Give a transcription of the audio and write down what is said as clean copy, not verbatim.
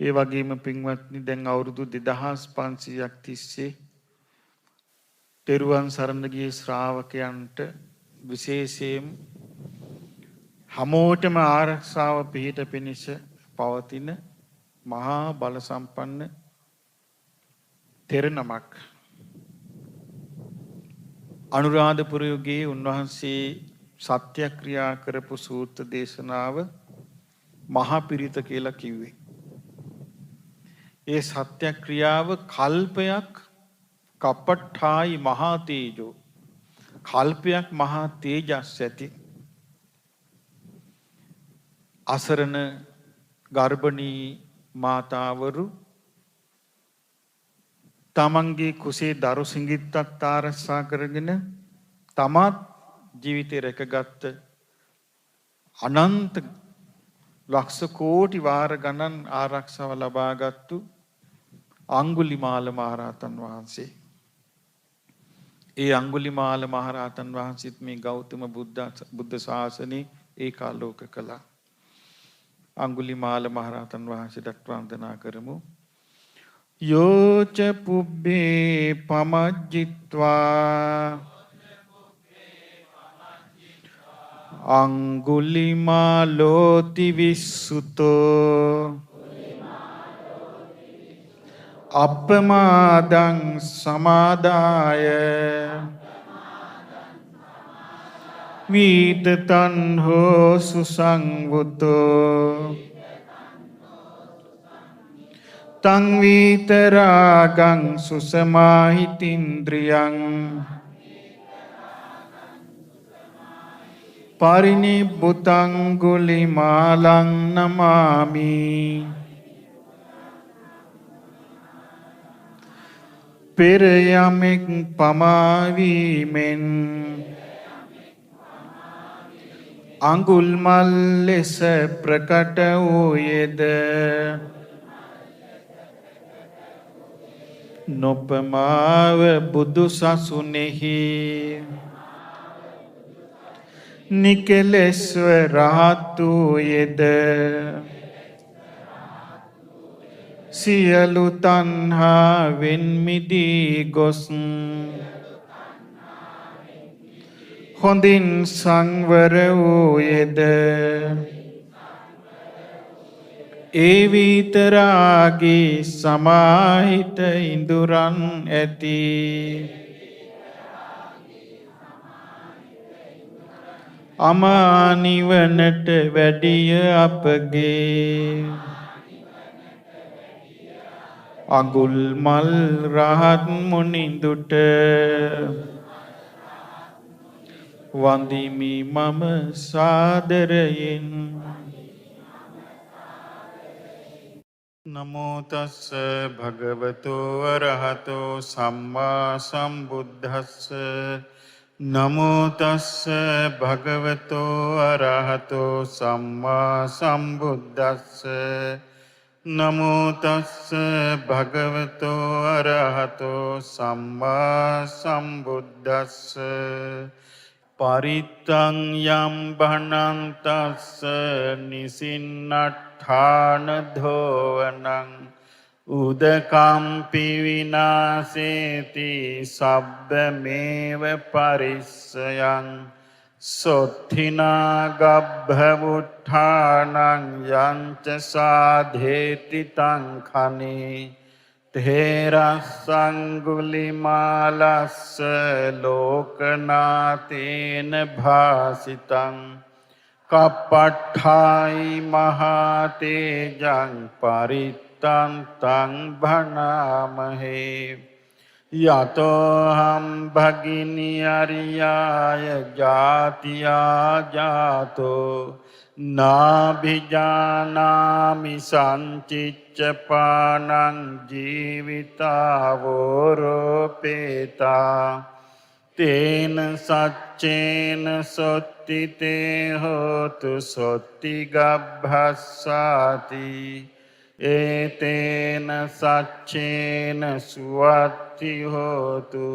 ඒ වගේම පින්වත්නි දැන් අවුරුදු 2500ක් තිස්සේ තෙරුවන් සරණ ගිය ශ්‍රාවකයන්ට විශේෂයෙන් හැමෝටම ආරක්ෂාව පිහිට පිණිස පවතින මහා බල සම්පන්න තෙරණමක් අනුරාධපුර යුගයේ උන්වහන්සේ සත්‍යක්‍රියා කරපු සූත්‍ර දේශනාව මහා පිරිත කියලා කිව්වේ. ඒ සත්‍යක්‍රියාව කල්පයක් කපට්ඨායි මහා තේජෝ කල්පයක් මහා තේජස් ඇති අසරණ ගර්භණී මාතාවරු තමන්ගේ කුසේ දරු සිඟිත්තක් ආරක්ෂා කරගෙන තමත් ජීවිතේ රැකගත්ත අනන්ත ලක්ෂ කෝටි වාර ගණන් ආරක්ෂාව ලබාගත්තු අංගුලිමාල මහරහතන් වහන්සේ. ඒ අංගුලිමාල මහරහතන් වහන්සේත් මේ ගෞතම බුද්ධ ශාසනයේ ඒකාලෝක කළා. අංගුලිමාල මහරහතන් වහන්සේට වන්දනා කරමු. යෝච පුබ්බේ පමජ්ජිත්වා අංගුලිමාලෝති විස්සුතෝ අප්පමාදං සමාදාය වීතතං හෝ සුසංවුතෝ තං වීතරාගං සුසමාහිතින්ද්‍රියං පරිනිබ්බුතං ගුලිමාලං නමාමි. පෙර යමෙක් පමාවීමෙන් අඟුල්මල් ලෙස ප්‍රකට වූයේද නොපමාව බුදු සසුනේහි නිකලෙස්ව රහත් වූයේද සියලු තණ්හාවෙන් මිදී ගොස් හොඳින් සංවර වූයේද ඒ විතරාගී සමාහිත ඉඳුරන් ඇති අමා නිවනට වැඩිය අපගේ අඟුල් මල් රහත් මුනිඳුට වන්දිමි මම සාදරයෙන්. නමෝ තස්ස භගවතු අරහතෝ සම්මා සම්බුද්දස්ස නමෝ තස්ස භගවතු අරහතෝ සම්මා සම්බුද්දස්ස නමෝ තස්ස භගවතු අරහතෝ සම්මා සම්බුද්දස්ස පරිත්තං යම් භනන්තස්ස නිසින්නට්ඨාන ධෝවනං උදකම්පි විනාසේති සබ්බමේව පරිස්සයං සොත්ථිනා ගබ්භවුත්ථානං යංච සාධේති තං khනේ තේරස්සංගුලිමාලස්ස ලෝකනාතේන භාසිතං කප්පට්ඨායි මහා තේජං පරිත්තං තං භනාමහේ යතෝහම් භගිනි අරියාය ජාතියා ජාතෝ නාභිජානාමි සංචිච්ච පානං ජීවිතාවෝරෝපේතා තේන සච්චේන සොත්ති තේ හෝතු සොත්ති ගබ්භස්සාති ඒතේන සච්චේන සුවත්ති හෝතු